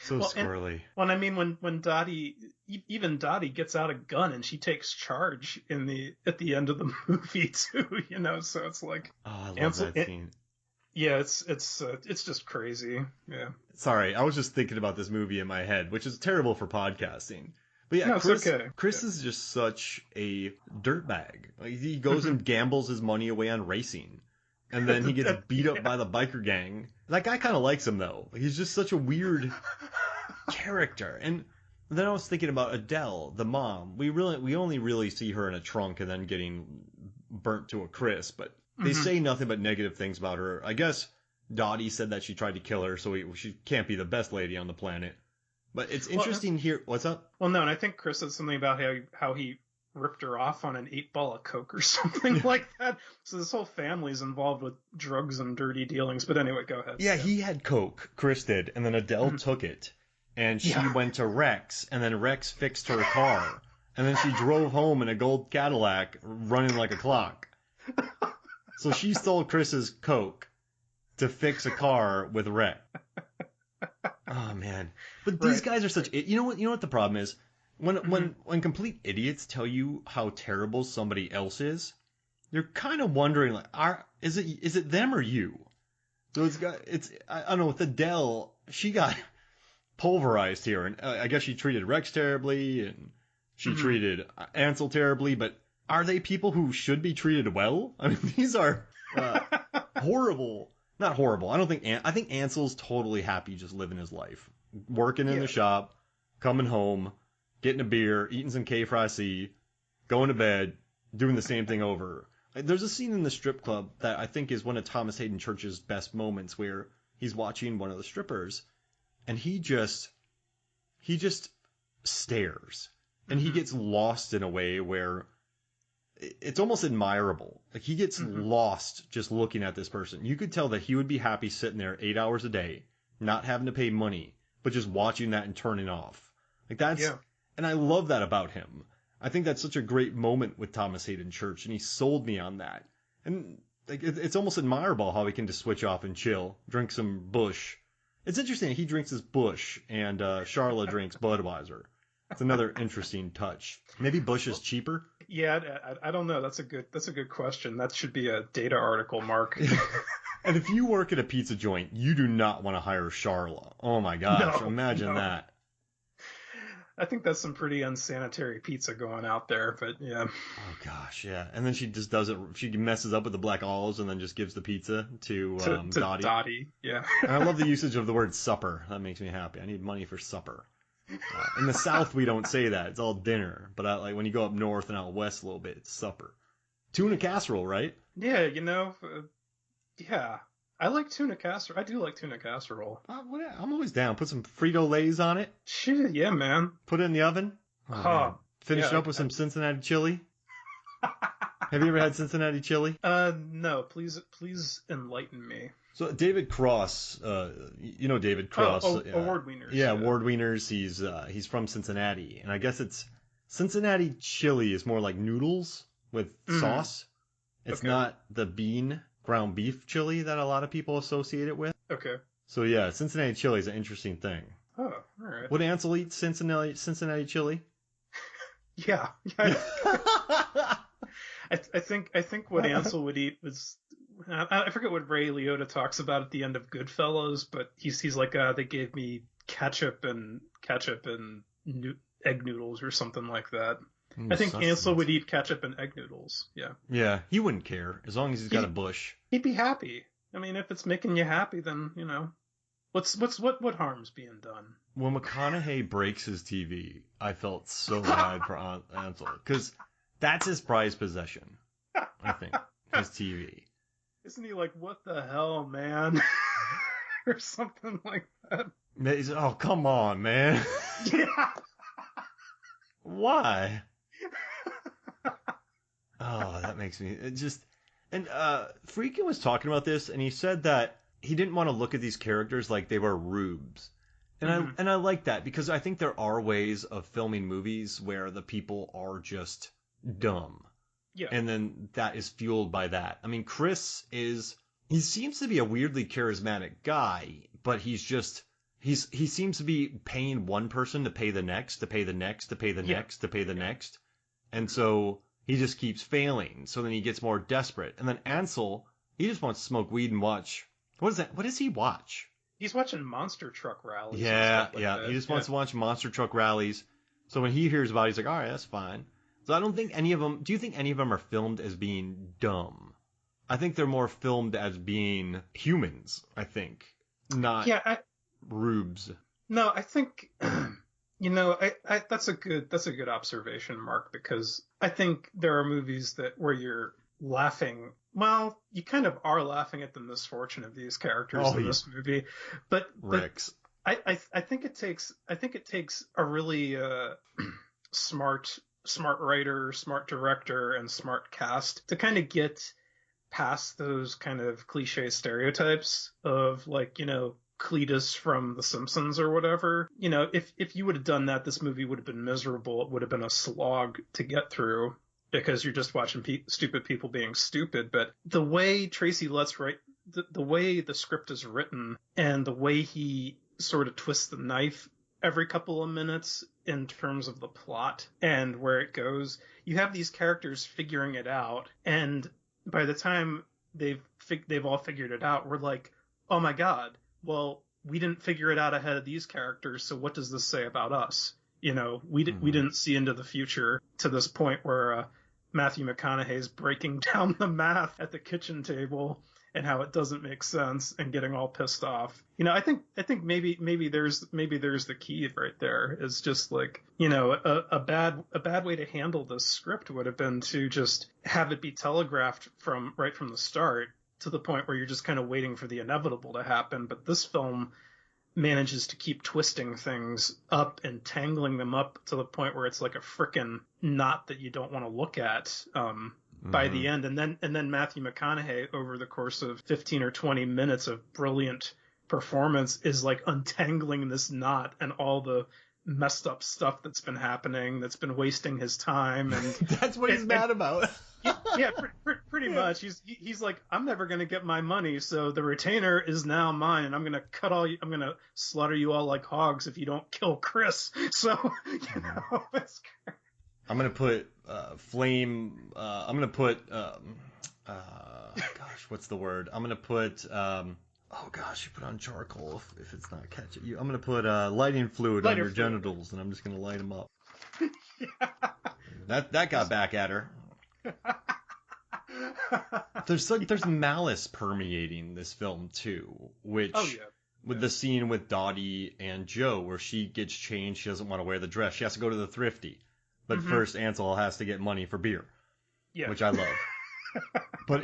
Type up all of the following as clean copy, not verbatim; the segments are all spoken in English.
So squirrely. Well, I mean, when Dottie, even Dottie gets out a gun and she takes charge at the end of the movie too, so it's like, Oh, I love that scene. Yeah, it's just crazy. Yeah. Sorry, I was just thinking about this movie in my head, which is terrible for podcasting. But yeah, No, Chris, it's okay. Chris is just such a dirtbag. Like, he goes and gambles his money away on racing. And then he gets beat up by the biker gang. That guy kind of likes him, though. Like, he's just such a weird character. And then I was thinking about Adele, the mom. We only really see her in a trunk and then getting burnt to a crisp. But they say nothing but negative things about her. I guess Dottie said that she tried to kill her, so she can't be the best lady on the planet. But it's interesting here. What's up? Well, no, and I think Chris said something about how he ripped her off on an 8-ball of coke or something like that. So this whole family's involved with drugs and dirty dealings. But anyway, go ahead. Yeah, he had coke, Chris did, and then Adele took it, and she went to Rex, and then Rex fixed her car, and then she drove home in a gold Cadillac running like a clock. So she stole Chris's coke to fix a car with Rex. Oh man! But these guys are such. You know what the problem is? When complete idiots tell you how terrible somebody else is, you're kind of wondering, like, is it them or you? So I don't know, with Adele, she got pulverized here, and I guess she treated Rex terribly, and she treated Ansel terribly. But are they people who should be treated well? I mean, these are horrible. Not horrible. I think Ansel's totally happy just living his life, working in the shop, coming home, getting a beer, eating some K-Fry-C, going to bed, doing the same thing over. There's a scene in the strip club that I think is one of Thomas Haden Church's best moments, where he's watching one of the strippers, and he just stares, and he gets lost in a way where it's almost admirable. Like, he gets lost just looking at this person. You could tell that he would be happy sitting there 8 hours a day, not having to pay money, but just watching that and turning off. Like, that's, and I love that about him. I think that's such a great moment with Thomas Haden Church, and he sold me on that. And like, it's almost admirable how he can just switch off and chill, drink some Busch. It's interesting. He drinks his Busch, and Charla drinks Budweiser. It's another interesting touch. Maybe Busch is cheaper. Yeah, I don't know. That's a good question. That should be a data article, Mark. And if you work at a pizza joint, you do not want to hire Charla. Oh my gosh, imagine that. I think that's some pretty unsanitary pizza going out there, but yeah. Oh gosh, yeah. And then she just does it. She messes up with the black olives and then just gives the pizza to Dottie. Dottie, yeah. And I love the usage of the word supper. That makes me happy. I need money for supper. In the South, we don't say that. It's all dinner. But like when you go up north and out west a little bit, it's supper. Tuna casserole, right? Yeah, yeah. I like tuna casserole. I do like tuna casserole. I'm always down. Put some Frito-Lays on it. Shit, yeah, man. Put it in the oven. Finish it up with some Cincinnati chili. Have you ever had Cincinnati chili? No. Please enlighten me. So David Cross, you know David Cross. Award Wieners. Yeah, Award Wieners. He's from Cincinnati, and I guess it's Cincinnati chili is more like noodles with sauce. It's not the ground beef chili that a lot of people associate it with. Okay. So yeah, Cincinnati chili is an interesting thing. Oh, all right. Would Ansel eat Cincinnati chili? Yeah. I think what Ansel would eat was, I forget what Ray Liotta talks about at the end of Goodfellas, but he's like, they gave me ketchup and egg noodles or something like that. I think Ansel would eat ketchup and egg noodles. Yeah. Yeah, he wouldn't care as long as he's got a bush. He'd be happy. I mean, if it's making you happy, then what harm's being done? When McConaughey breaks his TV, I felt so bad for Ansel, because that's his prized possession. I think his TV. Isn't he like, what the hell, man? Or something like that. Oh, come on, man. Yeah. Why? Oh, that makes me and Friedkin was talking about this, and he said that he didn't want to look at these characters like they were rubes. And I like that, because I think there are ways of filming movies where the people are just dumb. Yeah. And then that is fueled by that. I mean, Chris he seems to be a weirdly charismatic guy, but he's he seems to be paying one person to pay the next, to pay the next, to pay the next, to pay the next. And so he just keeps failing. So then he gets more desperate. And then Ansel, he just wants to smoke weed and watch. What is that? What does he watch? He's watching monster truck rallies. Yeah, and stuff like that. He just wants to watch monster truck rallies. So when he hears about it, he's like, all right, that's fine. So I don't think any of them. Do you think any of them are filmed as being dumb? I think they're more filmed as being humans. I think, not rubes. No, I think. I that's a good observation, Mark, because I think there are movies where you're laughing. Well, you kind of are laughing at the misfortune of these characters in this movie, but Ricks. I think it takes a really smart writer, smart director, and smart cast to kind of get past those kind of cliche stereotypes of, like, Cletus from The Simpsons or whatever. If you would have done that, this movie would have been miserable. It would have been a slog to get through because you're just watching stupid people being stupid. But the way Tracy Letts write, the way the script is written, and the way he sort of twists the knife every couple of minutes in terms of the plot and where it goes, you have these characters figuring it out, and by the time they've all figured it out, we're like, oh my god, well, we didn't figure it out ahead of these characters, so what does this say about us? We didn't see into the future to this point where Matthew McConaughey's breaking down the math at the kitchen table and how it doesn't make sense and getting all pissed off. I think maybe there's the key right there, is just like, a bad way to handle this script would have been to just have it be telegraphed right from the start, to the point where you're just kind of waiting for the inevitable to happen. But this film manages to keep twisting things up and tangling them up to the point where it's like a frickin' knot that you don't want to look at by the end. And then Matthew McConaughey, over the course of 15 or 20 minutes of brilliant performance, is like untangling this knot and all the messed up stuff that's been happening, that's been wasting his time. And that's what he's mad about. Yeah, pretty much. He's like, I'm never gonna get my money, so the retainer is now mine, and I'm gonna slaughter you all like hogs if you don't kill Chris. So it's. I'm gonna put flame. I'm gonna put what's the word? I'm gonna put oh gosh, you put on charcoal if it's not catching you. I'm gonna put lighting fluid on your genitals, and I'm just gonna light them up. That got back at her. There's malice permeating this film too, which with the scene with Dottie and Joe where she gets changed, she doesn't want to wear the dress, she has to go to the thrifty, but first Ansel has to get money for beer, which I love. But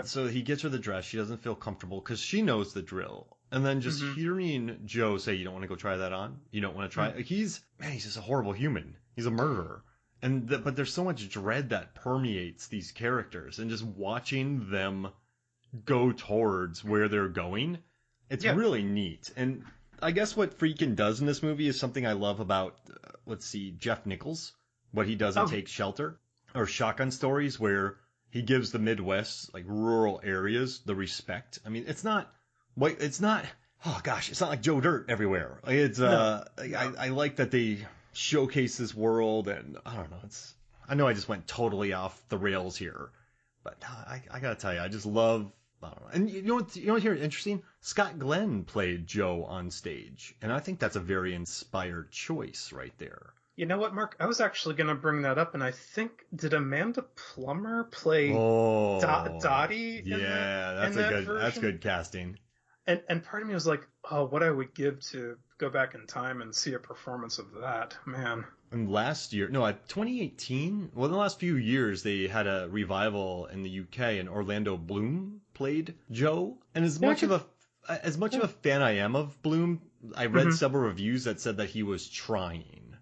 so he gets her the dress, she doesn't feel comfortable because she knows the drill, and then just hearing Joe say, you don't want to go try that on, you don't want to try it. He's just a horrible human, he's a murderer. But there's so much dread that permeates these characters, and just watching them go towards where they're going, it's really neat. And I guess what Friedkin does in this movie is something I love about, Jeff Nichols, what he does in Take Shelter, or Shotgun Stories, where he gives the Midwest, like rural areas, the respect. I mean, it's not like Joe Dirt everywhere. I like that they showcase this world, and I don't know, I know I just went totally off the rails here, but I gotta tell you, I just love, I don't know. And you know what here interesting? Scott Glenn played Joe on stage, and I think that's a very inspired choice right there. You know what, Mark? I was actually going to bring that up, and I think, did Amanda Plummer play Dottie? That's good casting. And part of me was like, oh, what I would give to go back in time and see a performance of that, man. And 2018, in the last few years, they had a revival in the UK, and Orlando Bloom played Joe. And as much of a fan I am of Bloom, I read several reviews that said that he was trying.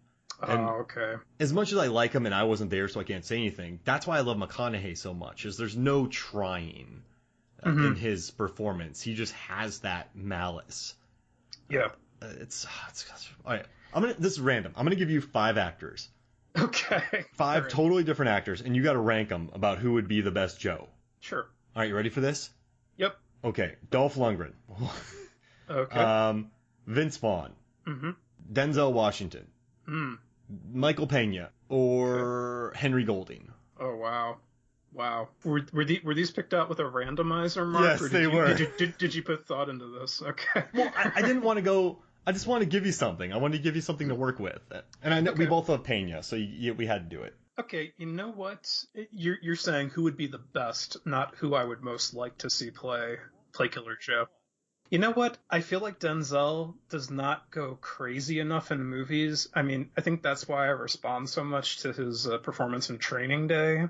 Okay. As much as I like him, and I wasn't there, so I can't say anything, that's why I love McConaughey so much, is there's no trying in his performance. He just has that malice. Yeah. It's all right. This is random. I'm gonna give you 5 actors. Okay. 5 totally different actors, and you got to rank them about who would be the best Joe. Sure. All right, you ready for this? Yep. Okay. Dolph Lundgren. Okay. Vince Vaughn, Mm-hmm. Denzel Washington, Mm. Michael Pena, or Henry Golding. Oh, wow. Wow. Were these picked out with a randomizer, Mark? Yes, or they were. Did you put thought into this? Okay. Well, I didn't want to go. I just want to give you something. I wanted to give you something to work with. And I know we both love Pena, so we had to do it. Okay, you know what? You're saying who would be the best, not who I would most like to see play Killer Joe. You know what? I feel like Denzel does not go crazy enough in movies. I mean, I think that's why I respond so much to his performance in Training Day.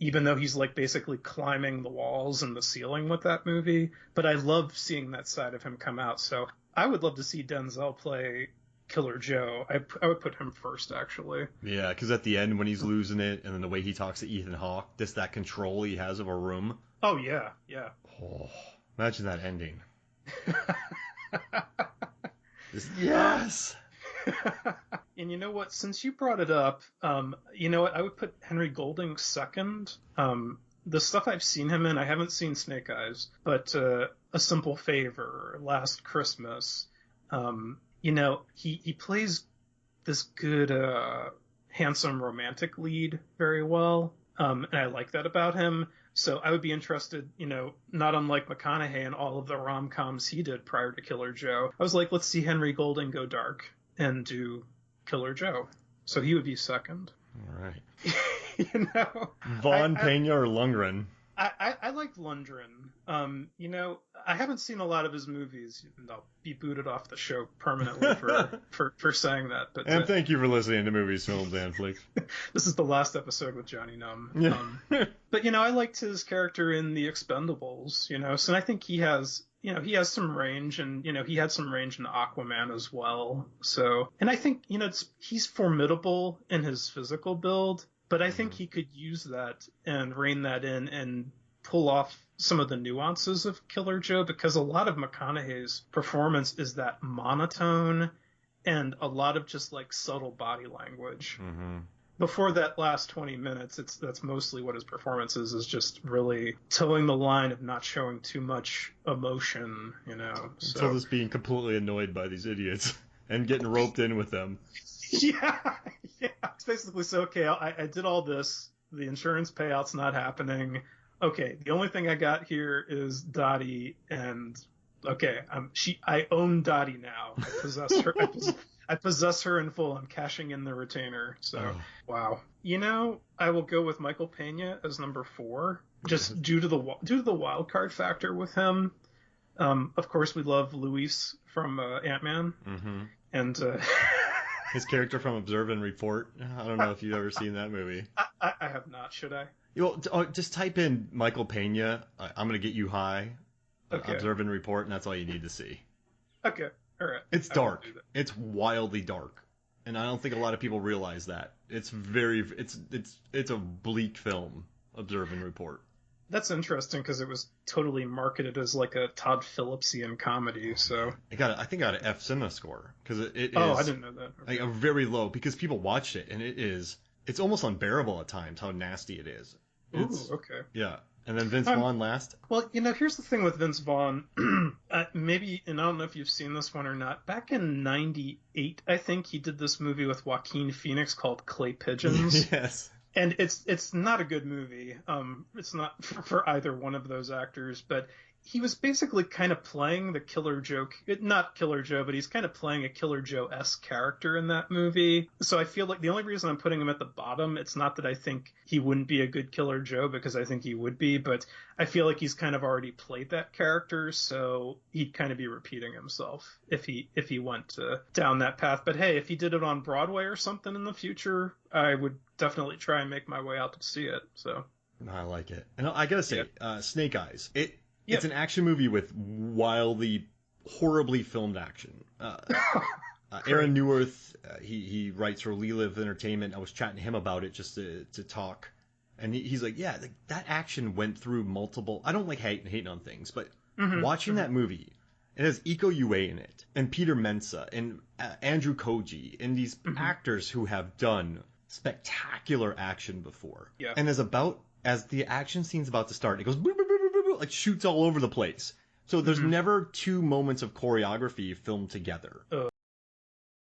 Even though he's like basically climbing the walls and the ceiling with that movie. But I love seeing that side of him come out. So I would love to see Denzel play Killer Joe. I would put him first, actually. Yeah, because at the end when he's losing it, and then the way he talks to Ethan Hawke, just that control he has of a room. Oh, yeah, yeah. Oh, imagine that ending. Yes! And you know what? Since you brought it up, you know what? I would put Henry Golding second. The stuff I've seen him in, I haven't seen Snake Eyes, but A Simple Favor, Last Christmas. You know, he plays this good, handsome romantic lead very well, and I like that about him. So I would be interested, you know, not unlike McConaughey and all of the rom-coms he did prior to Killer Joe. I was like, let's see Henry Golding go dark and do Killer Joe. So he would be second. All right. You know, Vaughn, Pena, or Lundgren? I liked Lundgren. You know, I haven't seen a lot of his movies, and I'll be booted off the show permanently for saying that. But and thank you for listening to Movies, Films, and Flicks. This is the last episode with Jonny Numb. Yeah. But, you know, I liked his character in The Expendables, you know, so I think he has some range, and, you know, he had some range in Aquaman as well. So, and I think, you know, he's formidable in his physical build, but I think he could use that and rein that in and pull off some of the nuances of Killer Joe, because a lot of McConaughey's performance is that monotone and a lot of just like subtle body language. Mm-hmm. Before that last 20 minutes, that's mostly what his performance is just really towing the line of not showing too much emotion, you know. So Until just being completely annoyed by these idiots and getting roped in with them. Yeah. It's basically, so, okay, I did all this. The insurance payout's not happening. Okay, the only thing I got here is Dottie, and okay, I own Dottie now. I possess her. I possess her in full. I'm cashing in the retainer. So, Wow. You know, I will go with Michael Pena as number 4, just due to the wild card factor with him. Of course, we love Luis from Ant-Man, and his character from Observe and Report. I don't know if you've ever seen that movie. I have not. Should I? Just type in Michael Pena. I'm gonna get you high. Okay. Observe and Report, and that's all you need to see. Okay. All right. It's dark. It's wildly dark, and I don't think a lot of people realize that. It's a bleak film. Observe and Report. That's interesting because it was totally marketed as like a Todd Phillipsian comedy. So I think it got an F Cinema score because it is. Oh, I didn't know that. Okay. Like a very low, because people watched it and it's almost unbearable at times how nasty it is. Ooh, okay. Yeah. And then Vince Vaughn last. Well, you know, here's the thing with Vince Vaughn. Maybe, and I don't know if you've seen this one or not. Back in '98, I think he did this movie with Joaquin Phoenix called Clay Pigeons. Yes. And it's not a good movie. It's not for either one of those actors, but he was basically kind of playing the Killer Joe, not Killer Joe, but he's kind of playing a Killer Joe-esque character in that movie. So I feel like the only reason I'm putting him at the bottom, it's not that I think he wouldn't be a good Killer Joe, because I think he would be, but I feel like he's kind of already played that character, so he'd kind of be repeating himself if he went down that path. But hey, if he did it on Broadway or something in the future, I would definitely try and make my way out to see it. So I like it. And I gotta say, Snake Eyes. It's an action movie with wildly, horribly filmed action. Aaron Neuwirth, he writes for Live Entertainment. I was chatting to him about it just to talk. And he's like, yeah, that action went through multiple... I don't like hating on things, but watching that movie, it has Iko Uwais in it, and Peter Mensah, and Andrew Koji, and these actors who have done spectacular action before. Yeah. And as the action scene's about to start, it goes... like shoots all over the place. So there's never two moments of choreography filmed together.